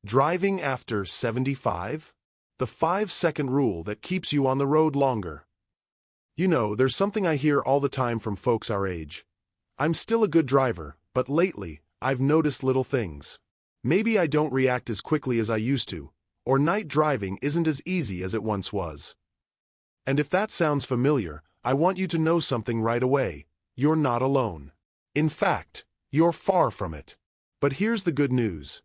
Driving after 75? The 5-second rule that keeps you on the road longer. You know, there's something I hear all the time from folks our age. I'm still a good driver, but lately, I've noticed little things. Maybe I don't react as quickly as I used to, or night driving isn't as easy as it once was. And if that sounds familiar, I want you to know something right away. You're not alone. In fact, you're far from it. But here's the good news.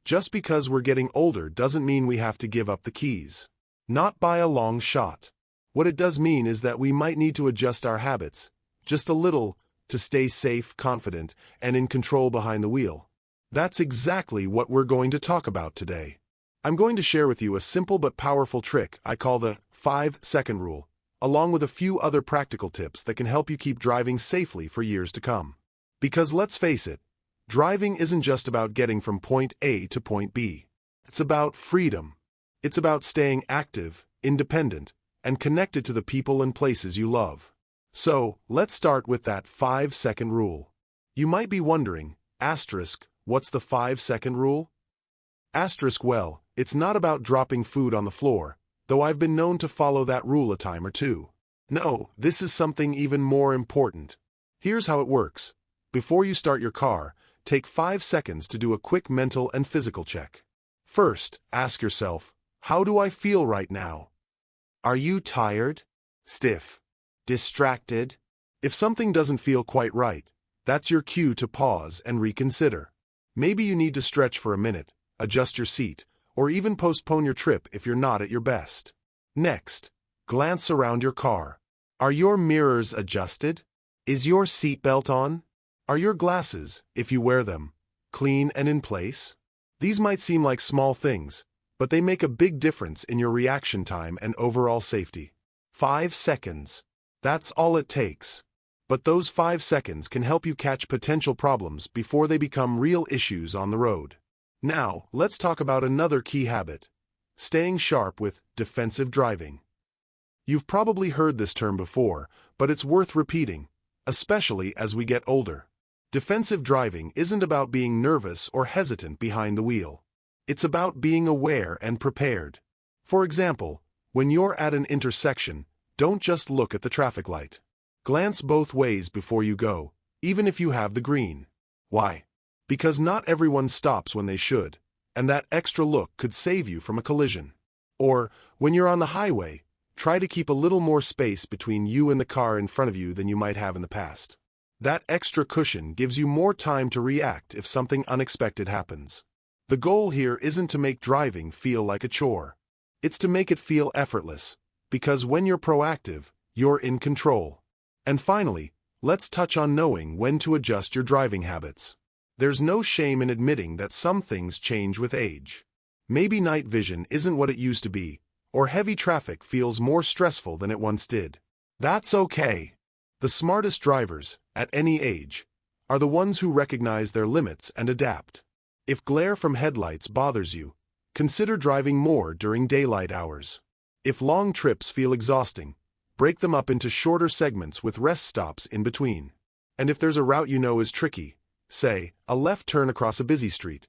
Just because we're getting older doesn't mean we have to give up the keys. Not by a long shot. What it does mean is that we might need to adjust our habits, just a little, to stay safe, confident, and in control behind the wheel. That's exactly what we're going to talk about today. I'm going to share with you a simple but powerful trick I call the 5-second rule, along with a few other practical tips that can help you keep driving safely for years to come. Because let's face it, driving isn't just about getting from point A to point B. It's about freedom. It's about staying active, independent, and connected to the people and places you love. So, let's start with that 5-second rule. You might be wondering, what's the 5-second rule? Well, it's not about dropping food on the floor, though I've been known to follow that rule a time or two. No, this is something even more important. Here's how it works. Before you start your car, take 5 seconds to do a quick mental and physical check. First, ask yourself, how do I feel right now? Are you tired? Stiff? Distracted? If something doesn't feel quite right, that's your cue to pause and reconsider. Maybe you need to stretch for a minute, adjust your seat, or even postpone your trip if you're not at your best. Next, glance around your car. Are your mirrors adjusted? Is your seatbelt on? Are your glasses, if you wear them, clean and in place? These might seem like small things, but they make a big difference in your reaction time and overall safety. 5 seconds. That's all it takes. But those 5 seconds can help you catch potential problems before they become real issues on the road. Now, let's talk about another key habit. Staying sharp with defensive driving. You've probably heard this term before, but it's worth repeating, especially as we get older. Defensive driving isn't about being nervous or hesitant behind the wheel. It's about being aware and prepared. For example, when you're at an intersection, don't just look at the traffic light. Glance both ways before you go, even if you have the green. Why? Because not everyone stops when they should, and that extra look could save you from a collision. Or, when you're on the highway, try to keep a little more space between you and the car in front of you than you might have in the past. That extra cushion gives you more time to react if something unexpected happens. The goal here isn't to make driving feel like a chore. It's to make it feel effortless, because when you're proactive, you're in control. And finally, let's touch on knowing when to adjust your driving habits. There's no shame in admitting that some things change with age. Maybe night vision isn't what it used to be, or heavy traffic feels more stressful than it once did. That's okay. The smartest drivers, at any age, are the ones who recognize their limits and adapt. If glare from headlights bothers you, consider driving more during daylight hours. If long trips feel exhausting, break them up into shorter segments with rest stops in between. And if there's a route you know is tricky, say, a left turn across a busy street,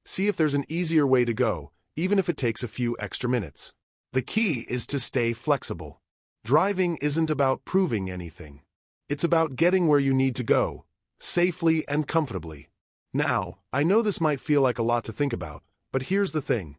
see if there's an easier way to go, even if it takes a few extra minutes. The key is to stay flexible. Driving isn't about proving anything. It's about getting where you need to go, safely and comfortably. Now, I know this might feel like a lot to think about, but here's the thing.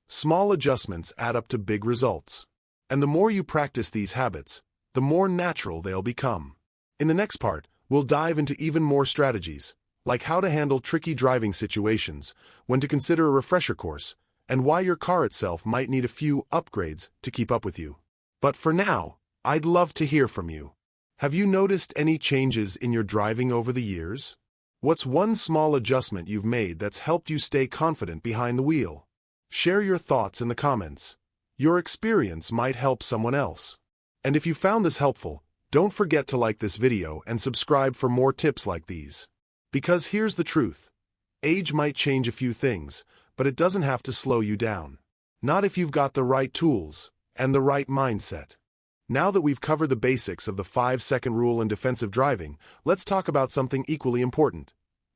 Small adjustments add up to big results. And the more you practice these habits, the more natural they'll become. In the next part, we'll dive into even more strategies, like how to handle tricky driving situations, when to consider a refresher course, and why your car itself might need a few upgrades to keep up with you. But for now, I'd love to hear from you. Have you noticed any changes in your driving over the years? What's one small adjustment you've made that's helped you stay confident behind the wheel? Share your thoughts in the comments. Your experience might help someone else. And if you found this helpful, don't forget to like this video and subscribe for more tips like these. Because here's the truth. Age might change a few things, but it doesn't have to slow you down. Not if you've got the right tools and the right mindset. Now that we've covered the basics of the 5-second rule in defensive driving, let's talk about something equally important.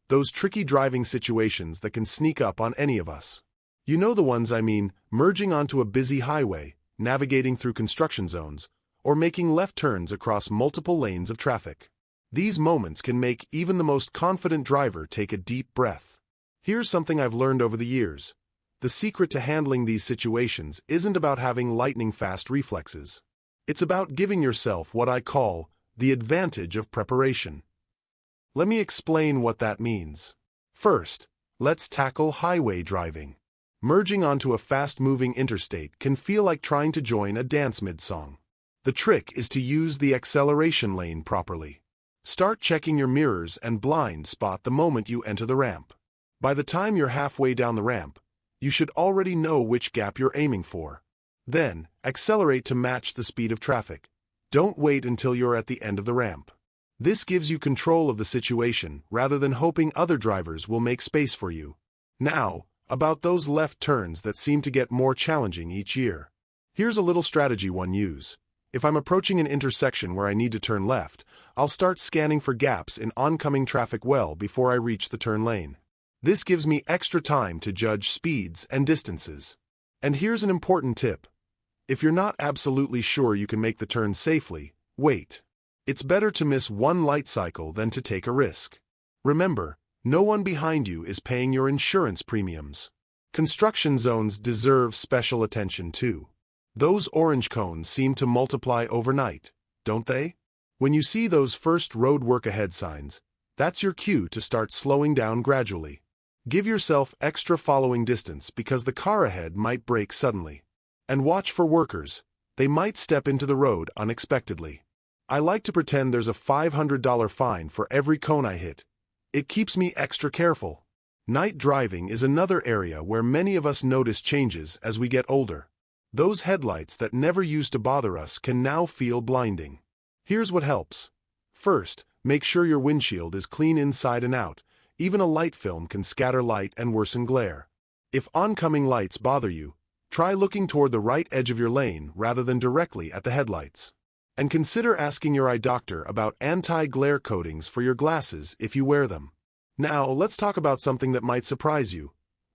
Those tricky driving situations that can sneak up on any of us. You know the ones I mean: merging onto a busy highway, navigating through construction zones, or making left turns across multiple lanes of traffic. These moments can make even the most confident driver take a deep breath. Here's something I've learned over the years. The secret to handling these situations isn't about having lightning-fast reflexes. It's about giving yourself what I call the advantage of preparation. Let me explain what that means. First, let's tackle highway driving. Merging onto a fast-moving interstate can feel like trying to join a dance mid-song. The trick is to use the acceleration lane properly. Start checking your mirrors and blind spot the moment you enter the ramp. By the time you're halfway down the ramp, you should already know which gap you're aiming for. Then, accelerate to match the speed of traffic. Don't wait until you're at the end of the ramp. This gives you control of the situation rather than hoping other drivers will make space for you. Now, about those left turns that seem to get more challenging each year. Here's a little strategy one use. If I'm approaching an intersection where I need to turn left, I'll start scanning for gaps in oncoming traffic well before I reach the turn lane. This gives me extra time to judge speeds and distances. And here's an important tip. If you're not absolutely sure you can make the turn safely, wait. It's better to miss one light cycle than to take a risk. Remember, no one behind you is paying your insurance premiums. Construction zones deserve special attention too. Those orange cones seem to multiply overnight, don't they? When you see those first road work ahead signs, that's your cue to start slowing down gradually. Give yourself extra following distance because the car ahead might brake suddenly. And watch for workers. They might step into the road unexpectedly. I like to pretend there's a $500 fine for every cone I hit. It keeps me extra careful. Night driving is another area where many of us notice changes as we get older. Those headlights that never used to bother us can now feel blinding. Here's what helps. First, make sure your windshield is clean inside and out. Even a light film can scatter light and worsen glare. If oncoming lights bother you, try looking toward the right edge of your lane rather than directly at the headlights. And consider asking your eye doctor about anti-glare coatings for your glasses if you wear them. Now, let's talk about something that might surprise you.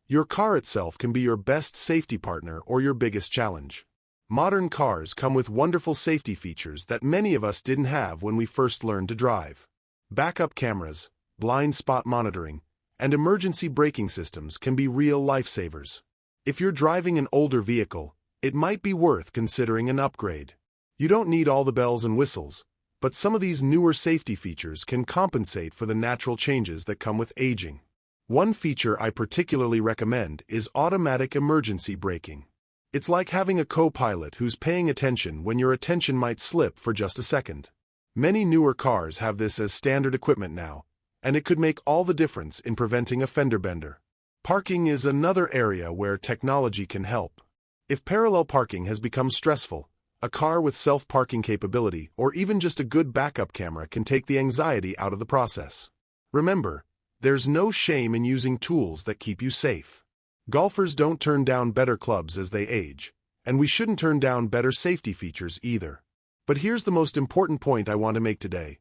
Your car itself can be your best safety partner or your biggest challenge. Modern cars come with wonderful safety features that many of us didn't have when we first learned to drive. Backup cameras, blind spot monitoring, and emergency braking systems can be real lifesavers. If you're driving an older vehicle, it might be worth considering an upgrade. You don't need all the bells and whistles, but some of these newer safety features can compensate for the natural changes that come with aging. One feature I particularly recommend is automatic emergency braking. It's like having a co-pilot who's paying attention when your attention might slip for just a second. Many newer cars have this as standard equipment now, and it could make all the difference in preventing a fender bender. Parking is another area where technology can help. If parallel parking has become stressful, a car with self-parking capability or even just a good backup camera can take the anxiety out of the process. Remember, there's no shame in using tools that keep you safe. Golfers don't turn down better clubs as they age, and we shouldn't turn down better safety features either. But here's the most important point I want to make today.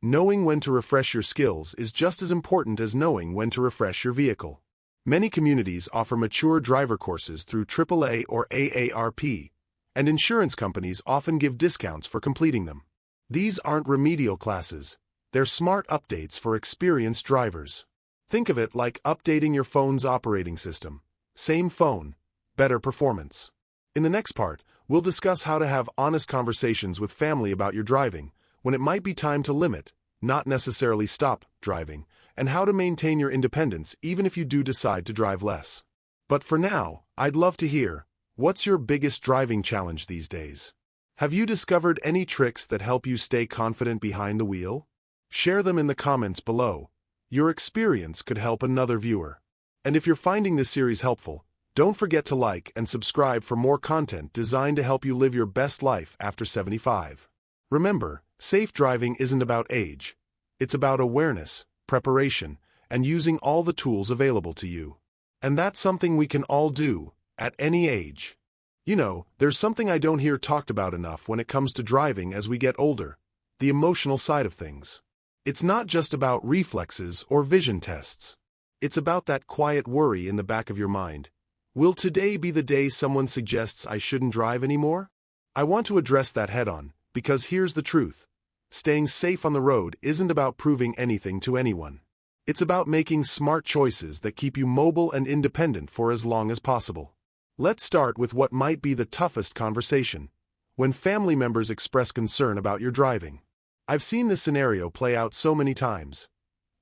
Knowing when to refresh your skills is just as important as knowing when to refresh your vehicle. Many communities offer mature driver courses through AAA or AARP, and insurance companies often give discounts for completing them. These aren't remedial classes, they're smart updates for experienced drivers. Think of it like updating your phone's operating system. Same phone, better performance. In the next part, we'll discuss how to have honest conversations with family about your driving, when it might be time to limit, not necessarily stop, driving, and how to maintain your independence even if you do decide to drive less. But for now, I'd love to hear, what's your biggest driving challenge these days? Have you discovered any tricks that help you stay confident behind the wheel? Share them in the comments below. Your experience could help another viewer. And if you're finding this series helpful, don't forget to like and subscribe for more content designed to help you live your best life after 75. Remember, safe driving isn't about age. It's about awareness, preparation, and using all the tools available to you. And that's something we can all do, at any age. You know, there's something I don't hear talked about enough when it comes to driving as we get older: the emotional side of things. It's not just about reflexes or vision tests. It's about that quiet worry in the back of your mind, Will today be the day someone suggests I shouldn't drive anymore? I want to address that head-on, because here's the truth. Staying safe on the road isn't about proving anything to anyone. It's about making smart choices that keep you mobile and independent for as long as possible. Let's start with what might be the toughest conversation: when family members express concern about your driving. I've seen this scenario play out so many times.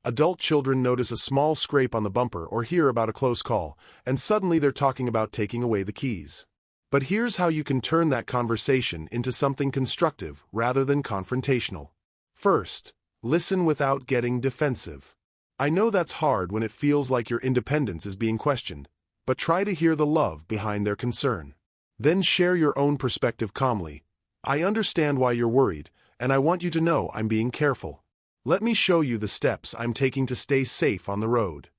Adult children notice a small scrape on the bumper or hear about a close call, and suddenly they're talking about taking away the keys. But here's how you can turn that conversation into something constructive rather than confrontational. First, listen without getting defensive. I know that's hard when it feels like your independence is being questioned, but try to hear the love behind their concern. Then share your own perspective calmly. I understand why you're worried, and I want you to know I'm being careful. Let me show you the steps I'm taking to stay safe on the road.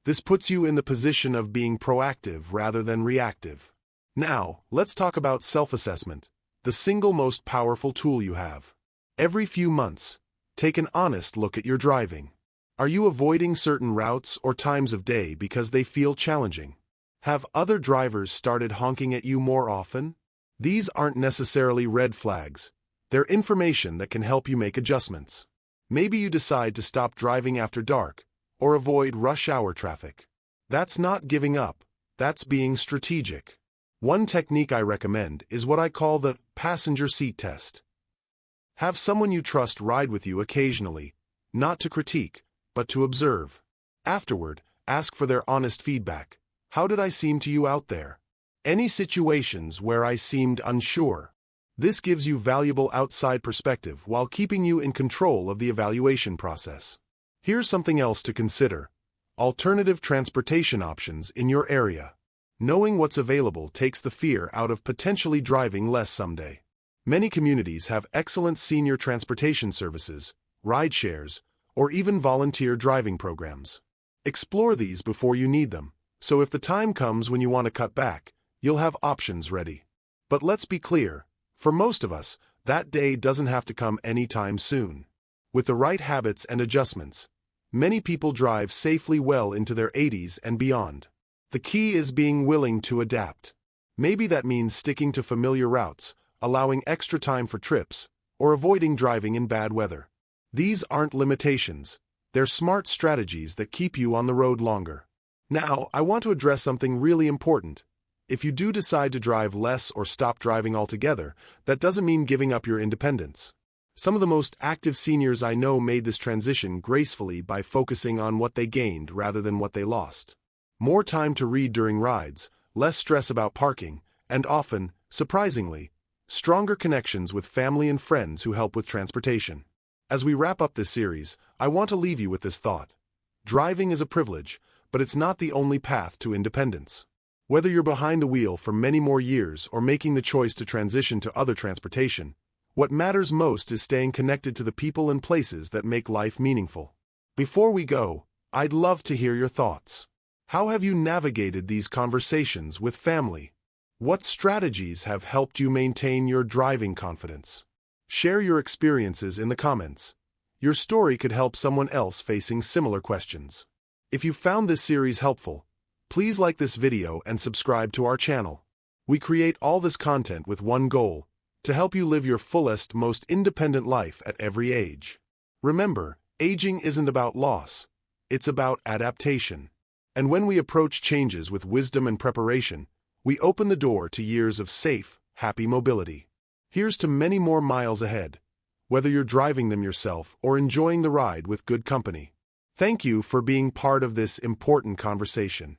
This puts you in the position of being proactive rather than reactive. Now, let's talk about self-assessment, the single most powerful tool you have. Every few months, take an honest look at your driving. Are you avoiding certain routes or times of day because they feel challenging? Have other drivers started honking at you more often? These aren't necessarily red flags. They're information that can help you make adjustments. Maybe you decide to stop driving after dark or avoid rush hour traffic. That's not giving up, that's being strategic. One technique I recommend is what I call the passenger seat test. Have someone you trust ride with you occasionally, not to critique, but to observe. Afterward, ask for their honest feedback. How did I seem to you out there? Any situations where I seemed unsure? This gives you valuable outside perspective while keeping you in control of the evaluation process. Here's something else to consider: alternative transportation options in your area. Knowing what's available takes the fear out of potentially driving less someday. Many communities have excellent senior transportation services, ride shares, or even volunteer driving programs. Explore these before you need them, so if the time comes when you want to cut back, you'll have options ready. But let's be clear, for most of us, that day doesn't have to come anytime soon. With the right habits and adjustments, many people drive safely well into their 80s and beyond. The key is being willing to adapt. Maybe that means sticking to familiar routes, allowing extra time for trips, or avoiding driving in bad weather. These aren't limitations, they're smart strategies that keep you on the road longer. Now, I want to address something really important. If you do decide to drive less or stop driving altogether, that doesn't mean giving up your independence. Some of the most active seniors I know made this transition gracefully by focusing on what they gained rather than what they lost. More time to read during rides, less stress about parking, and often, surprisingly, stronger connections with family and friends who help with transportation. As we wrap up this series, I want to leave you with this thought. Driving is a privilege, but it's not the only path to independence. Whether you're behind the wheel for many more years or making the choice to transition to other transportation, what matters most is staying connected to the people and places that make life meaningful. Before we go, I'd love to hear your thoughts. How have you navigated these conversations with family? What strategies have helped you maintain your driving confidence? Share your experiences in the comments. Your story could help someone else facing similar questions. If you found this series helpful, please like this video and subscribe to our channel. We create all this content with one goal: to help you live your fullest, most independent life at every age. Remember, aging isn't about loss, it's about adaptation. And when we approach changes with wisdom and preparation, we open the door to years of safe, happy mobility. Here's to many more miles ahead, whether you're driving them yourself or enjoying the ride with good company. Thank you for being part of this important conversation.